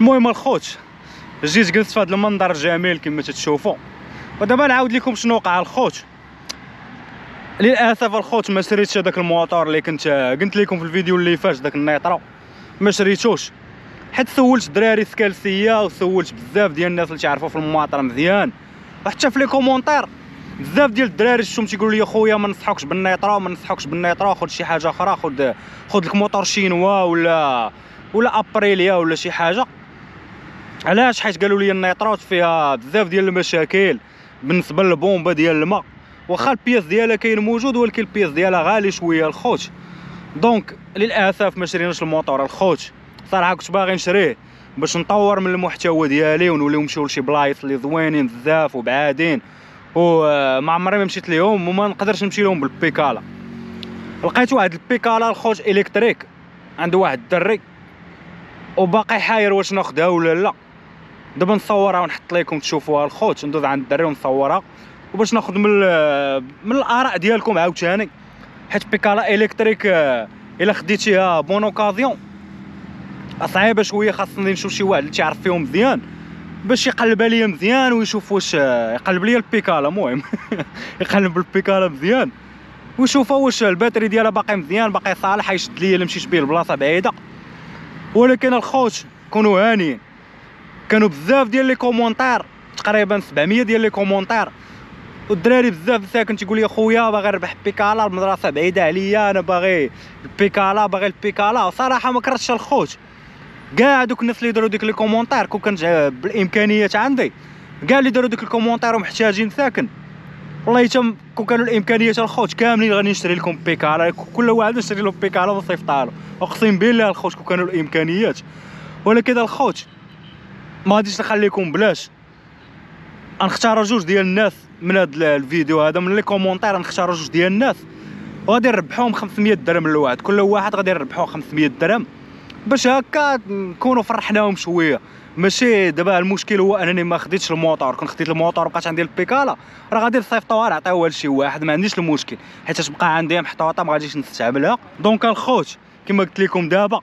المهم الخوت، جيت جلست في هذا المنظر الجميل كما تتشوفوا. ودابا نعاود لكم شنو وقع الخوت. للاسف الخوت ما شريتش هذاك الموتور اللي كنت قلت لكم في الفيديو اللي فات، داك النيطرو ما شريتوش، حيت سولت الدراري سكالسيه وسولت بزاف ديال الناس اللي تعرفوا في المواطر مزيان، وحتى في لي كومونتير بزاف ديال الدراري شفتهم تيقولوا لي خويا ما نصحوكش بالنيطرو، ما نصحوكش بالنيطرو، خذ شي حاجه اخرى، خذ لك موتور شينوا ولا ابريليا ولا شي حاجه. علاش؟ حيت قالوا لي النيطرو فيها بزاف ديال المشاكل بالنسبه للبومبه ديال الماء، واخا البياس ديالها كاين موجود ولكن البياس ديالها غالي شويه الخوت. دونك للاسف ما شريناش الموتور الخوت. صراحه كنت باغي نشريه باش نطور من المحتوى ديالي ونوليو نمشيو لشي بلايص اللي زوينين بزاف وبعادين، وما عمري ما مشيت ليهم وما نقدرش نمشي لهم بالبيكالا. لقيت واحد البيكالا الخوت الكتريك عند واحد الدري وباقي حاير واش ناخذها ولا لا. دابا نصورها ونحط لكم تشوفوها الخوت، ندوز عند الدري ونصورها وباش ناخذ من الاراء ديالكم عاوتاني، حيت بيكالا الكتريك الا خديتيها بون اوكازيون صعيبه شويه. خاصني نشوف شي واحد اللي تعرف فيهم مزيان باش يقلبها ليا مزيان ويشوف واش يقلب ليا البيكالا. المهم يقلب البيكالا مزيان ويشوف واش الباتري ديالها باقي مزيان باقي صالح يشد ليا الا مشيت بيه لبلاصه بعيده. ولكن الخوت كونوا هانيين، كانوا بزاف ديال لي كومونتير، تقريبا 700 ديال لي كومونتير، والدراري بزاف ساكن تيقول لي خويا باغي نربح بيكالا، المدرسه بعيده عليا، انا باغي البيكالا باغي البيكالا. صراحه ما كرهتش الخوت، كاع دوك الناس اللي داروا ديك لي كومونتير كون كانت بالامكانيات عندي، كاع اللي داروا ديك الكومونتير ومحتاجين ساكن، والله تم كون كانوا الامكانيات الخوت كاملين غادي نشري لكم بيكالا، كل واحد نشري له بيكالا ونصيفطها له، اقسم بالله الخوت كون كانوا الامكانيات. ولكن الخوت ما غاديش نخليكم بلاش، غنختار جوج ديال الناس من هذا الفيديو هذا من لي كومونتير، نختار جوج ديال الناس وغادي نربحوهم 500 درهم لواحد، كل واحد غادي نربحوه 500 درهم باش هكا نكونوا فرحناهم شويه. ماشي دابا المشكل هو انني ما خديتش الموتور، كون خديت الموتور وبقات عندي البيكالا راه غادي نصيفطوها نعطيوها لشي واحد، ما عنديش المشكل حيت تبقى عندي محطوطه ما غاديش نستعملها. دونك الخوت كما قلت لكم دابا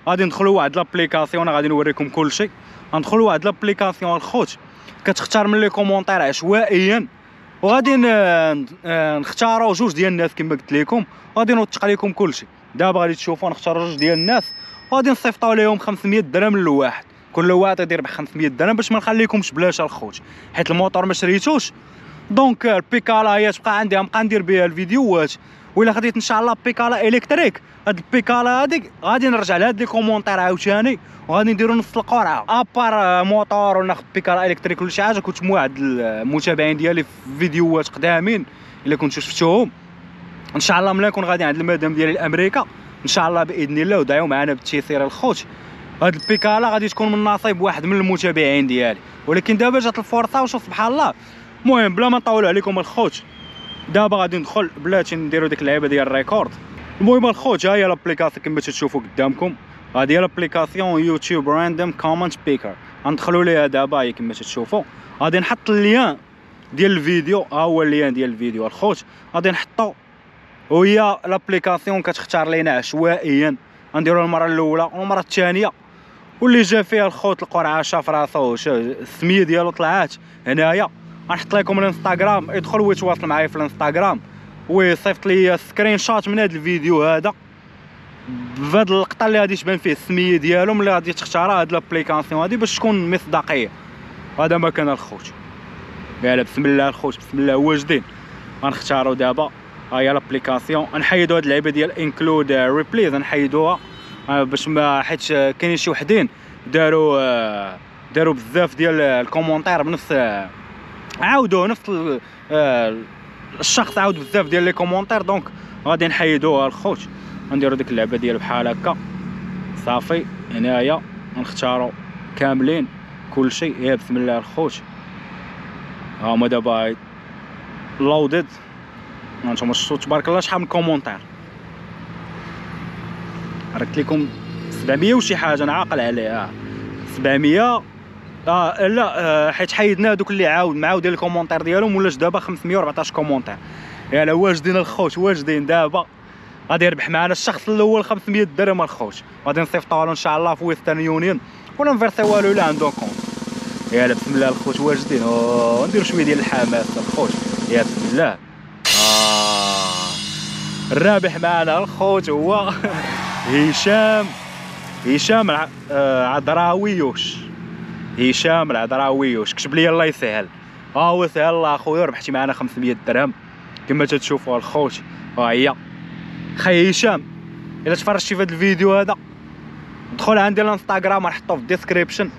غادي ندخلوا واحد لابليكاسيون، انا غادي نوريكم كلشي. غندخلوا واحد لابليكاسيون الخوت كتختار من لي كومونتير عشوائيا، وغادي نختاروا جوج ديال الناس كما قلت لكم، غادي نوثق لكم كلشي. دابا غادي تشوفوا نختاروا جوج ديال الناس وغادي نصيفطوا لهم 500 درهم لواحد، كل واحد غادي يربح 500 درهم باش ما نخليكمش بلاش الخوت، حيت الموتور ما شريتوش. دونك البيكالا هي تبقى عندي، غنبقى ندير بها الفيديوهات، وإلا خديت ان شاء الله بيكالا الكتريك، هاد البيكالا هاديك غادي نرجع لهاد لي كومونتير عاوتاني وغادي نديرو نص القرعه. ابار موتور وناخذ بيكالا الكتريك ولا شي حاجه، كنت مع واحد المتابعين ديالي في فيديوهات قدامين الا كنتو شفتوهم ان شاء الله، ملي نكون غادي عند المدام ديالي لامريكا ان شاء الله باذن الله ودعيو معنا بالتيسير الخوت، هاد البيكالا غادي تكون من نصيب واحد من المتابعين ديالي. ولكن دابا جات الفرصه وشوف سبحان الله. المهم بلا ما نطول عليكم الخوت، دابا غادي ندخل بلاتي نديرو ديك اللعيبه ديال الريكورد. المهم الخوت ها هي لابليكاسيون كما تشوفوا قدامكم، هذه هي لابليكاسيون يوتيوب راندوم كومنت بيكر، غندخلوا ليها دابا هي كما تشوفوا. غادي نحط اللين ديال الفيديو، ها هو اللين ديال الفيديو الخوت غادي نحطو، وهي لابليكاسيون كتختار لينا عشوائيا. غنديرو المره الاولى والمره الثانيه، واللي جا فيها الخوت القرعه شاف راسو السميه ديالو طلعات هنايا. غنحط لكم الانستغرام، يدخل ويتواصل معايا في الانستغرام ويصيفط لي سكرين شوت من هذا الفيديو هذا بهذا اللقطه اللي غادي تبان فيه السميه ديالهم اللي غادي تختارها هاد لابليكاسيون هادي باش تكون مصداقيه. هذا ما كان الخوت، يلا بسم الله الخوت بسم الله واجدين. غنختاروا دابا ها هي لابليكاسيون، نحيدوا هاد اللعيبه ديال انكلود ريبليز نحيدوها باش ما، حيت كاينين شي وحدين داروا بزاف ديال الكومونتير بنفس عاودوا نفس الشخص عاود بزاف ديال لي كومونتير، دونك غادي نحيدوها الخوت. غنديروا ديك اللعبه ديال بحال هكا صافي. هنايا غنختاروا كاملين كلشي، يا بسم الله الخوت. ها هما دابا لودد، هانتوما شفتوا تبارك الله شحال من كومونتير، ركت لكم 700 وشي حاجه، انا عاقل عليها 700. لا حيت حيدنا دوك اللي معاودين الكومونتير ديالهم، ولاش دابا 514 كومونتير. يلا واجدين الخوت واجدين. دابا غادي يربح معنا الشخص الاول 500 درهم الخوت، غادي نصيفطوها له ان شاء الله في ويسترن يونيون ولا نفيرسي والو الا عندهم كونط. يلا بسم الله الخوت واجدين، نديرو شويه ديال الحماس الخوت. يا بسم الله. الرابح معنا الخوت هو هشام عذراويوش. هشام العذراويوش كتب لي الله يسهل. هو سهل الله اخويا، ربحتي معنا 500 درهم كما تتشوفوا الخوت. هي خي هشام، الا تفرجتي في هذا الفيديو هذا دخل عندي الانستغرام نحطو في الديسكريبشن،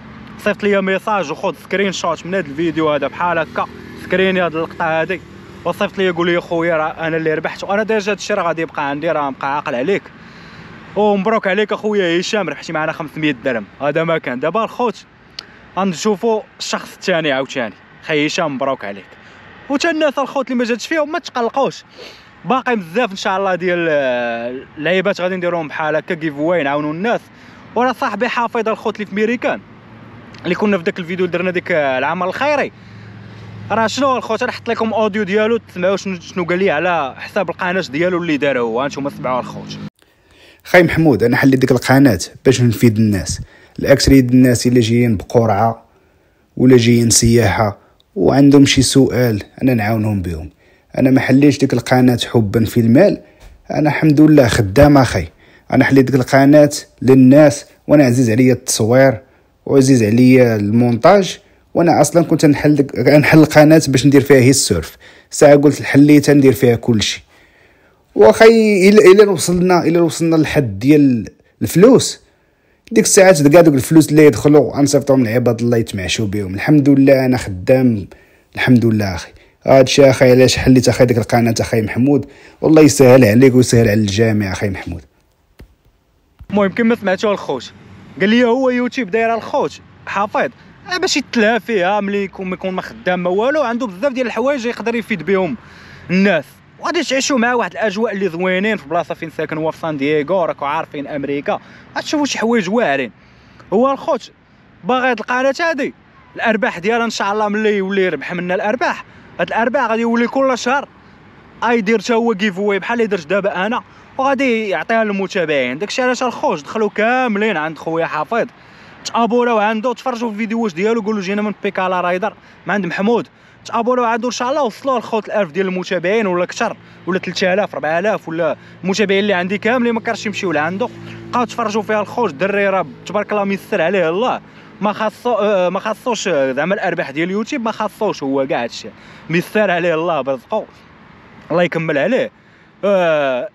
صيفط لي ميساج وخذ سكرين شوت من هذا الفيديو هذا بحال هكا، سكريني هذه اللقطه هذه وصيفط لي قول لي خويا راه انا اللي ربحت، وانا ديجا هادشي راه غادي يبقى عندي، راه مبقى عاقل عليك. ومبروك عليك اخويا هشام، ربحتي معنا 500 درهم. هذا ما كان. دابا الخوت غنشوفوا الشخص الثاني عاوتاني. خي هشام مبروك عليك. وتا الناس الخوت اللي ما جاتش فيهم ما تقلقوش، باقي بزاف ان شاء الله ديال اللعيبات غادي نديروهم بحال هكا كيف واي نعاونوا الناس. وراه صاحبي حافظ الخوت اللي في ميريكان اللي كنا في داك الفيديو اللي درنا ديك العمل الخيري، راه شنو الخوت نحط لكم اوديو ديالو تسمعوا شنو قال لي على حساب القناه ديالو اللي دار هو. هانتوما سمعوا الخوت. خاي محمود، انا حليت ديك القناه باش نفيد الناس. الاكثريه ديال الناس اللي جايين بقرعه ولا جايين سياحه وعندهم شي سؤال انا نعاونهم بهم. انا ما حليتش ديك القناه حبا في المال، انا الحمد لله خدام اخي. انا حليت ديك القناه للناس، وانا عزيز عليا التصوير وعزيز عليا المونتاج، وانا اصلا كنت نحل القناه باش ندير فيها هي السيرف. ساعه قلت حليتها ندير فيها كلشي. وخي الا وصلنا للحد ديال الفلوس، ديك الساعات كاع دوك الفلوس اللي يدخلوا غنصيفطهم لعباد الله يتمعشوا بهم. الحمد لله انا خدام، الحمد لله اخي. هادشي اخي علاش حليت اخي ديك القناه اخي محمود، والله يسهل عليك ويسهل على الجميع اخي محمود. المهم كما سمعتوا الخوت قال لي هو يوتيوب داير الخوت حافظ باش يتلهى فيها ملي يكون ما خدام ما والو، عنده بزاف ديال الحوايج يقدر يفيد بهم الناس، وغادي تعيشوا معاه واحد الاجواء اللي زوينين في بلاصه فين ساكن هو في سان دييغو. راكو عارفين امريكا غتشوفوا شي حوايج واعرين. هو الخوت باغي هاد القناه هادي الارباح ديالها ان شاء الله ملي يولي يربح منها الارباح، هاد الارباح غادي يولي كل شهر يدير حتى هو كيف واي بحال اللي درت دابا انا، وغادي يعطيها للمتابعين. داكشي علاش الخوت دخلوا كاملين عند خويا حافظ، تابوناو عنده، تفرجوا في الفيديوهات ديالو، قولوا جينا من بيكالا رايدر من عند محمود، تابوناو عنده ان شاء الله. وصلوا الخوت 1000 ديال المتابعين ولا اكثر ولا 3000 4000 ولا المتابعين اللي عندي كاملين ما كارش يمشيو لعنده. بقاو تفرجوا فيها الخوت. الدري راه تبارك الله ميسر عليه الله، ما خاصوش زعما الارباح ديال اليوتيوب، ما خاصوش هو كاع هادشي ميسر عليه الله برزقو، الله يكمل عليه.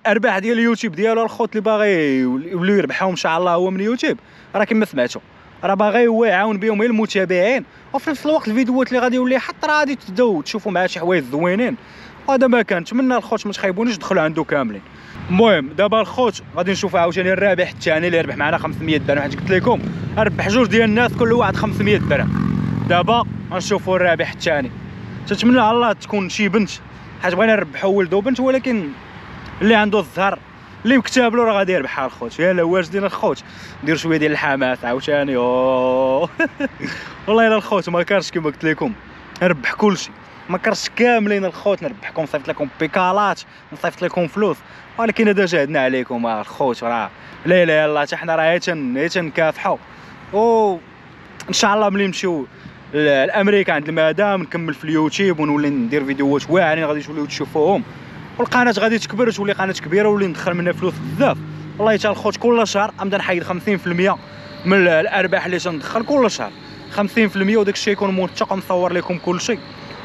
ارباح ديال اليوتيوب ديالو الخوت اللي باغي يوليو يربحهم ان شاء الله هو من اليوتيوب، راه كما سمعتوا راه باغي هو يعاون بهم غير المتابعين، وفي نفس الوقت الفيديوهات اللي غادي يولي حتى راه غادي تبداو تشوفوا معاه شي حوايج زوينين. وهذا ما كان. نتمنى الخوت ما تخيبونيش، دخلوا عنده كاملين. المهم دابا الخوت غادي نشوفوا عاوتاني الرابح الثاني اللي ربح معنا 500 درهم، حيت قلت لكم ربح جوج ديال الناس كل واحد 500 درهم. دابا غنشوفوا الرابح الثاني. تنتمنى على الله تكون شي بنت، حيت بغينا نربحوا ولد وبنت، ولكن اللي عنده الزهر اللي مكتاب له راه غادي يربحها الخوت. يلا واجدين الخوت، ندير شويه ديال الحماس عاوتاني. والله الا الخوت ما كارش كما قلت لكم نربح كلشي، ما كرش كاملين الخوت نربحكم، نصيفط لكم بيكالات، نصيفط لكم فلوس، ولكن هذا جهدنا عليكم الخوت. راه لا اله الا الله، حتى حنا راه تنكافحوا، و ان شاء الله ملي نمشيو لامريكا عند المدام نكمل في اليوتيوب ونولي ندير فيديوهات واعرين غادي توليو تشوفوهم، والقناه غادي تكبر وتولي قناه كبيره ونولي ندخل منها فلوس بزاف. والله حتى الخوت كل شهر غنبدا نحيد 50% من الارباح اللي تندخل كل شهر 50%، وداك الشيء يكون موثق ونصور لكم كل شيء،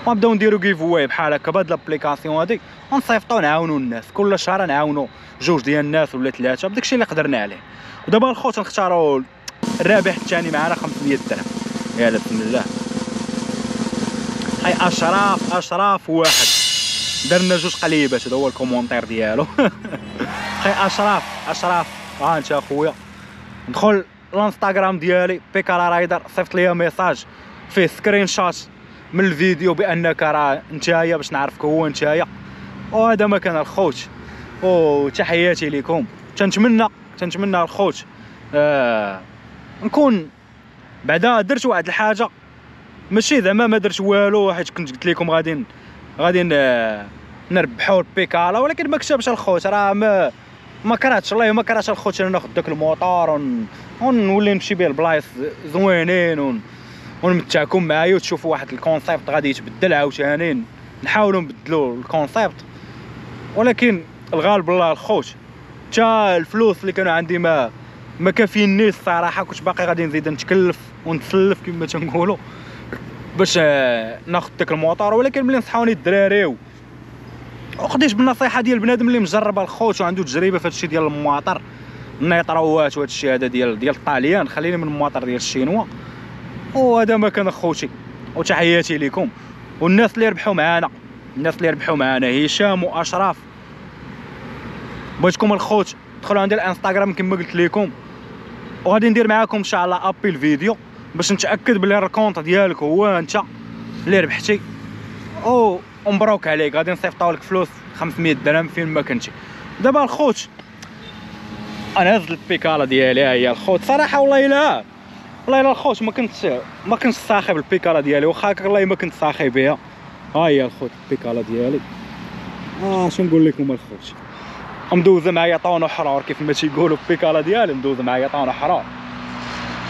ونبداو نديرو كيف واي بحال هكا بهاد لابليكاسيون هادي، ونصيفطو نعاونو الناس كل شهر، نعاونو جوج ديال الناس ولا ثلاثه بداك الشيء اللي قدرنا عليه. ودابا الخوت نختاروا الرابح الثاني معنا 500 درهم. يلا بسم الله. هاي اشراف واحد درنا جوج قليبات، هذا هو الكومونتير ديالو. هاي اشراف ها انت اخويا، دخل الانستغرام ديالي بيكالا رايدر، صيفط ليا ميساج فيه سكرين شوت من الفيديو بانك راه نتايا باش نعرفك هو نتايا. وهذا ما كان الخوت، وتحياتي لكم. تنتمنى الخوت نكون بعدا درت واحد الحاجه، ماشي زعما ما درت والو، حيت كنت قلت لكم غادي نربحوا البيكالا، ولكن ما كتبش الخوت، راه ما كرهتش، والله ما كرهتش الخوت انا ناخذ داك الموطور ونولي نمشي بيه لبلايص زوينين ونمتعكم معايا وتشوفوا واحد الكونسيبت غادي يتبدل عاوتاني، نحاولوا نبدلوا الكونسيبت. ولكن الغالب الله الخوت، حتى الفلوس اللي كانوا عندي ما كافينيش الصراحه. كنت باقي غادي نزيد نتكلف ونتسلف كما تنقولوا باش ناخذ داك الموطور. ولكن ملي نصحوني الدراري وخديت بالنصيحه ديال بنادم اللي مجرب الخوت وعنده تجربه في هادشي ديال المواطر النيطروات وهاد الشيء هذا ديال الطاليان، خليني من المواطر ديال الشينوا. وهذا ما كان اخوتي، وتحياتي لكم والناس اللي ربحوا معنا، هشام واشراف. بغيتكم الخوت دخلوا عندي الانستغرام كما قلت لكم، وغادي ندير معاكم ان شاء الله ابي الفيديو باش نتاكد بلي الكونط ديالك هو انت اللي ربحتي. ومبروك عليك، غادي نصيفطوا لك فلوس 500 درهم فين ما كنتي. دابا الخوت انا هز البيكالا ديالي، ها هي الخوت صراحه. والله الا الخوت ما كنتش صاحب البيكالا ديالي، واخا والله ما كنت صاحي بها. ها هي الخوت البيكالا ديالي. شنو نقول لكم الخوت، مدوزه معايا طون وحرار كيف ما تيقولوا. البيكالا ديالي مدوزه معايا طون وحرار.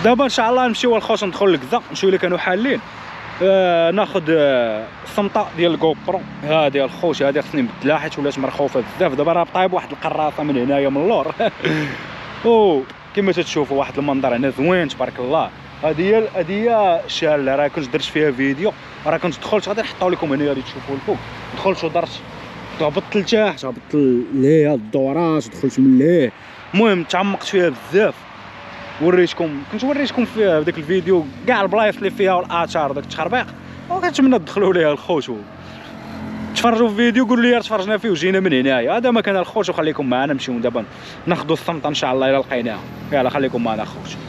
دابا ان شاء الله نمشيو الخوت ندخل لكزا، نشوفوا اللي كانوا حالين. ناخذ الصمطه ديال الجوبرو هادي الخوت، هادي خصني نبدلها حيت ولات مرخوفه بزاف. دابا راه طايب واحد القراصه من هنايا من اللور. كما تتشوفوا واحد المنظر هنا زوين تبارك الله. هادي هي شاله، راه كنت درت فيها فيديو، راه كنت دخلت غادي نحطوا لكم هنا غادي تشوفوا الفوق. دخلت ودرت، هبطت لتحت، هبطت لهيه الدورات، دخلت من لهيه. المهم تعمقت فيها بزاف، كنت وريتكم في داك الفيديو كاع البلايص اللي فيها والاثار داك التخربيق. وكنتمنى تدخلوا ليها الخوت تفرجوا في الفيديو، قولوا لي تفرجنا فيه وجينا من هنايا. هذا ما كان الخوت، وخليكم معنا نمشيو دابا ناخذوا الصمته ان شاء الله الا لقيناها. يلا خليكم معنا الخوت.